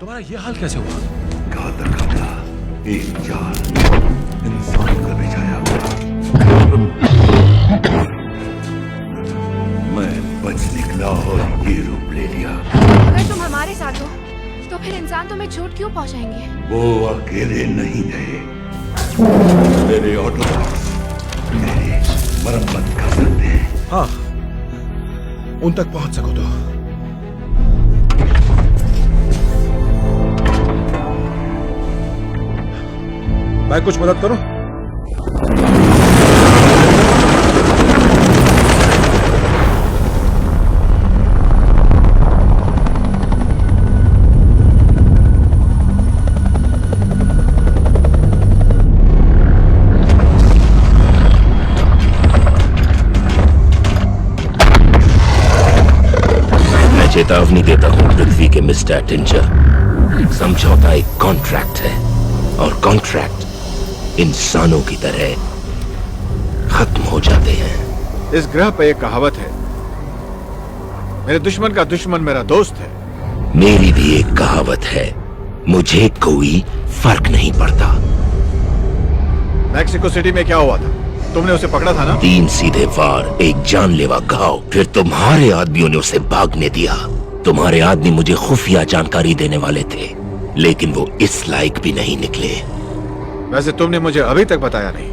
तुम्हारा ये हाल कैसे हुआ? घातक हमला, एक जाल इंसान का बिछाया हुआ। मैं बच निकला और ये रूप ले लिया। अगर तुम हमारे साथ हो तो फिर इंसान तुम्हें चोट क्यों पहुंचाएंगे? वो अकेले नहीं गए, मेरे ऑटोबॉट्स मेरी मरम्मत कर सकते हैं। हाँ, उन तक पहुंच सको तो। मैं कुछ मदद करूं? चेतावनी देता हूं पृथ्वी के मिस्टर अटेंजर, समझौता एक कॉन्ट्रैक्ट है और कॉन्ट्रैक्ट इंसानों की तरह खत्म हो जाते हैं। इस ग्रह पर एक कहावत है, मेरे दुश्मन का दुश्मन मेरा दोस्त है। मेरी भी एक कहावत है, मुझे कोई फर्क नहीं पड़ता। मैक्सिको सिटी में क्या हुआ था? तुमने उसे पकड़ा था ना? 3 सीधे वार, एक जानलेवा घाव, फिर तुम्हारे आदमियों ने उसे भागने दिया। तुम्हारे आदमी मुझे खुफिया जानकारी देने वाले थे, लेकिन वो इस लायक भी नहीं निकले। वैसे तुमने मुझे अभी तक बताया नहीं,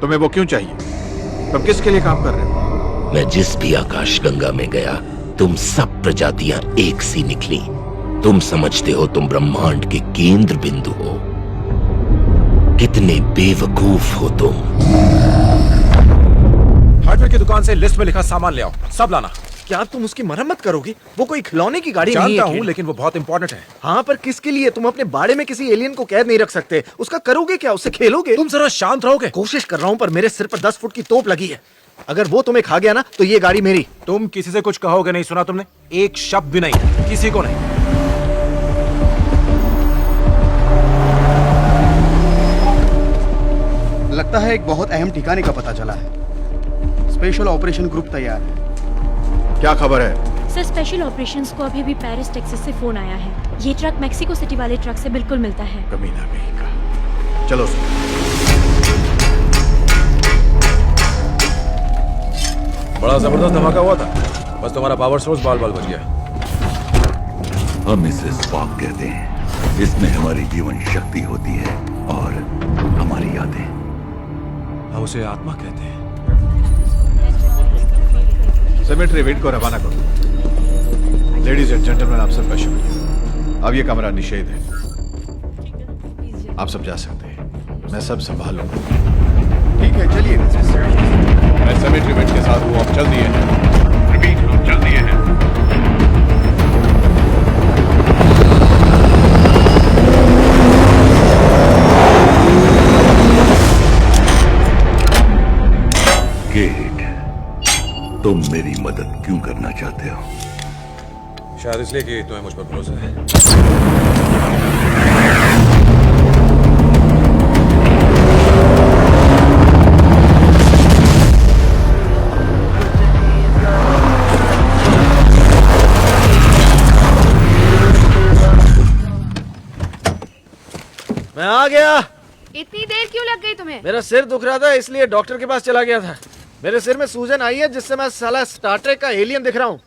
तुम्हें वो क्यों चाहिए? तुम किसके लिए काम कर रहे हो? मैं जिस भी आकाश गंगा में गया, तुम सब प्रजातियां एक सी निकली। तुम समझते हो तुम ब्रह्मांड के केंद्र बिंदु हो। कितने बेवकूफ हो तुम। हार्डवेयर की दुकान से लिस्ट में लिखा सामान ले आओ, सब लाना। क्या तुम उसकी मरम्मत करोगे? वो कोई खिलौने की गाड़ी नहीं है। जानता हूं, लेकिन वो बहुत इंपॉर्टेंट है। हाँ, पर किसके लिए? तुम अपने बाड़े में किसी एलियन को कैद नहीं रख सकते। उसका करोगे क्या? उससे खेलोगे? तुम जरा शांत रहोगे? कोशिश कर रहा हूँ, पर मेरे सिर पर 10 फुट की तोप लगी है। अगर वो तुम्हें खा गया ना, तो ये गाड़ी मेरी। तुम किसी से कुछ कहोगे नहीं, सुना तुमने? एक शब्द भी नहीं, किसी को नहीं। लगता है एक बहुत अहम ठिकाने का पता चला है। स्पेशल ऑपरेशन ग्रुप तैयार है। क्या खबर है? सर, स्पेशल ऑपरेशंस को अभी भी पेरिस टेक्सास से फोन आया है। ये ट्रक मैक्सिको सिटी वाले ट्रक से बिल्कुल मिलता है। कमीना कहीं का। चलो सर। बड़ा जबरदस्त धमाका हुआ था, बस तुम्हारा पावर सोर्स बाल बाल बच गया। हम इसे स्पार्क कहते हैं। इसमें हमारी जीवन शक्ति होती है और हमारी यादें। हम उसे आत्मा कहते हैं। सेमेट्री वेट को रवाना करो। लेडीज एंड जेंटलमैन, आप सबका शुक्रिया। अब ये कमरा निषेध है, आप सब जा सकते हैं। मैं सब संभालूंगा। ठीक है, चलिए। मैं सेमेट्री वेट के साथ हूँ, आप चल दिए हैं। रिपीट, हम चल दिए हैं। केट, तुम मेरी मदद क्यों करना चाहते हो? शायद इसलिए कि तुम्हें मुझ पर भरोसा है। मैं आ गया। इतनी देर क्यों लग गई तुम्हें? मेरा सिर दुख रहा था, इसलिए डॉक्टर के पास चला गया था। मेरे सिर में सूजन आई है, जिससे मैं साला स्टार ट्रेक का एलियन दिख रहा हूँ।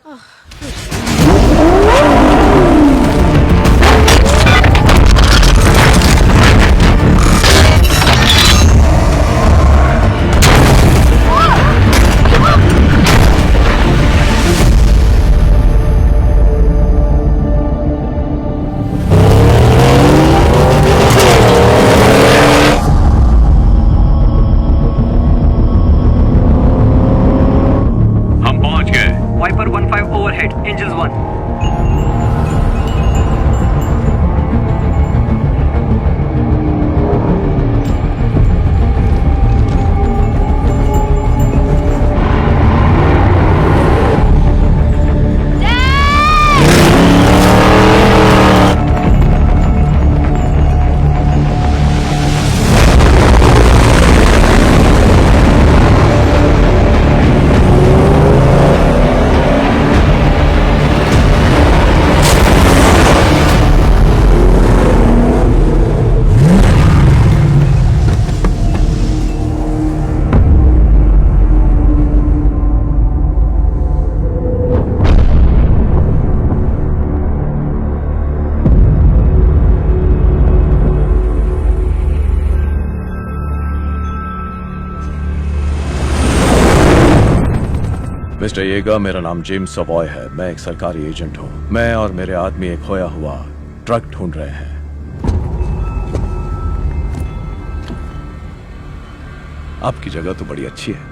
Viper 15 overhead, engines 1. मिस्टर येगा, मेरा नाम जेम्स सवॉय है। मैं एक सरकारी एजेंट हूँ। मैं और मेरे आदमी एक खोया हुआ ट्रक ढूंढ रहे हैं। आपकी जगह तो बड़ी अच्छी है,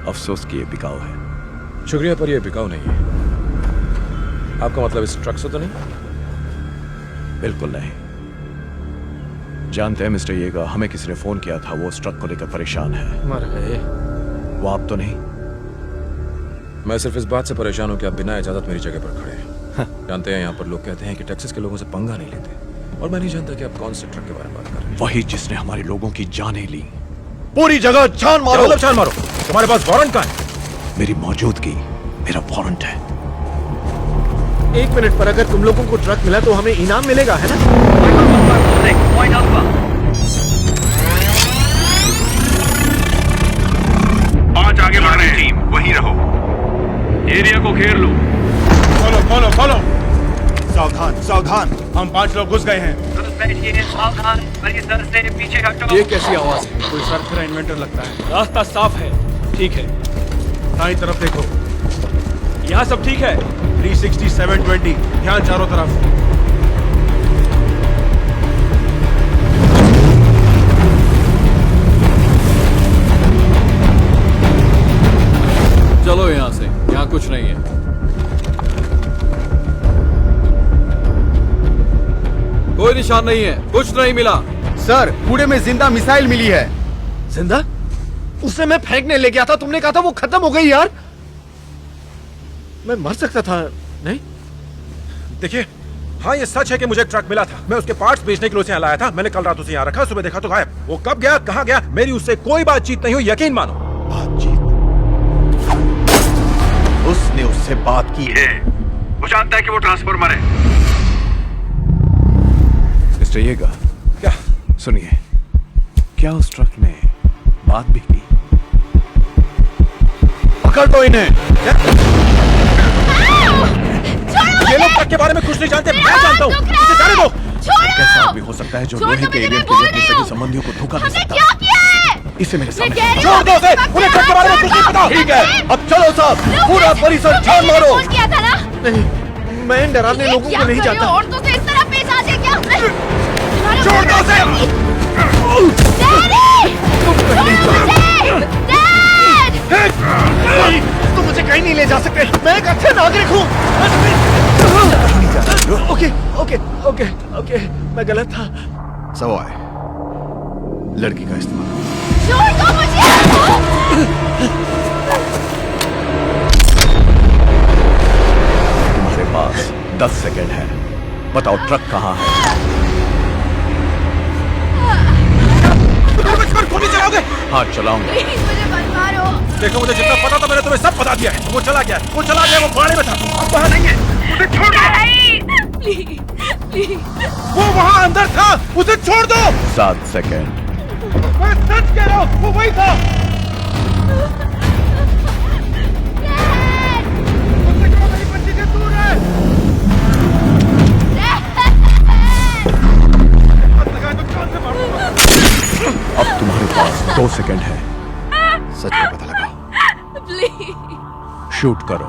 अफसोस कि ये बिकाऊ है। शुक्रिया, पर यह बिकाऊ नहीं है। आपका मतलब इस ट्रक से तो नहीं? बिल्कुल नहीं। जानते हैं मिस्टर येगा, हमें किसी ने फोन किया था, वो उस ट्रक को लेकर परेशान है। मर गए। वो आप तो नहीं? मैं सिर्फ इस बात से परेशान हूं कि आप बिना इजाजत मेरी जगह पर खड़े हैं। जानते हैं, यहाँ पर लोग कहते हैं कि टेक्सास के लोगों से पंगा नहीं लेते, और मैं नहीं जानता कि आप कौन से ट्रक के बारे में बात कर रहे हैं। वही जिसने हमारे लोगों की जानें ली। पूरी जगह छान मारो। मतलब छान मारो? तुम्हारे पास वारंट कहाँ है? मेरी मौजूदगी मेरा वारंट है। 1 मिनट पर, अगर तुम लोगों को ट्रक मिला तो हमें इनाम मिलेगा, है ना? Point alpha. आज आगे बढ़ रहे हैं टीम, वहीं रहो। एरिया को घेर लो। Follow follow follow. सावधान सावधान, हम 5 लोग घुस गए हैं। बैठिए, सावधान, परिसर से पीछे हटो। ये कैसी आवाज है? कोई सर्फर इन्वेंटर लगता है। रास्ता साफ है। ठीक है, दाईं तरफ देखो। यहाँ सब ठीक है। 360 720, ध्यान चारों तरफ। चलो यहाँ से, यहाँ कुछ नहीं है। कोई निशान नहीं है, कुछ नहीं मिला। सर, कूड़े में जिंदा मिसाइल मिली है। जिंदा? उसे मैं फेंकने ले गया था, तुमने कहा था वो खत्म हो गई यार। मैं मर सकता था, नहीं? देखिए, हाँ ये सच है कि मुझे एक ट्रक मिला था। मैं उसके पार्ट्स बेचने के लिए उसे यहाँ लाया था। मैंने कल रात उसे यहाँ रखा, सुबह देखा तो गायब। वो कब गया, कहाँ गया, मेरी उससे कोई बातचीत नहीं हुई, यकीन मानो। बातचीत? उसने उससे बात की है। वो जानता है कि वो ट्रांसफॉर्मर है। मिस्टर येगा, क्या? सुनिए, क्या उस ट्रक ने बात भी की? पकड़ दो इन्हें। ये लोग ट्रक के बारे में कुछ नहीं जानते, मैं जानता हूँ। इसे जाने दो। कैसा आदमी हो सकता है जो लोहे के एलियन के लिए अपने सगे संबंधियों को धोखा दे सकता है? इसे मेरे सामने छोड़ दो उसे, उन्हें ट्रक के बारे में कुछ नहीं पता। ठीक है, अब चलो साहब, पूरा परिसर छान मारो। नहीं, मैं डरावने लोगों को नहीं जानता। औरतों से इस तरह पेश आ जाए क्या? छोड़ दो उसे। तुम मुझे कहीं नहीं ले जा सकते। मैं एक अच्छे नागरिक हूँ। ओके ओके ओके ओके, मैं गलत था। सवाए, लड़की का इस्तेमाल। छोड़ दो मुझे। तुम्हारे पास 10 सेकंड है, बताओ ट्रक कहाँ है? गोली चलाओगे? हाँ चलाऊंगा। प्लीज मुझे मत मारो। देखो, मुझे जितना पता था मैंने तुम्हें सब बता दिया है। वो चला गया, वो चला गया, वो भाड़े में था, अब वहाँ नहीं है। उसे छोड़ दो। Please please. वो वहाँ अंदर था, उसे छोड़ दो। 7 सेकंड। मैं सच कह रहा हूँ, वो वही था। मेरी बच्ची से दूर है। अब तुम्हारे पास 2 सेकंड है, सच का पता लगाओ। प्लीज। शूट करो।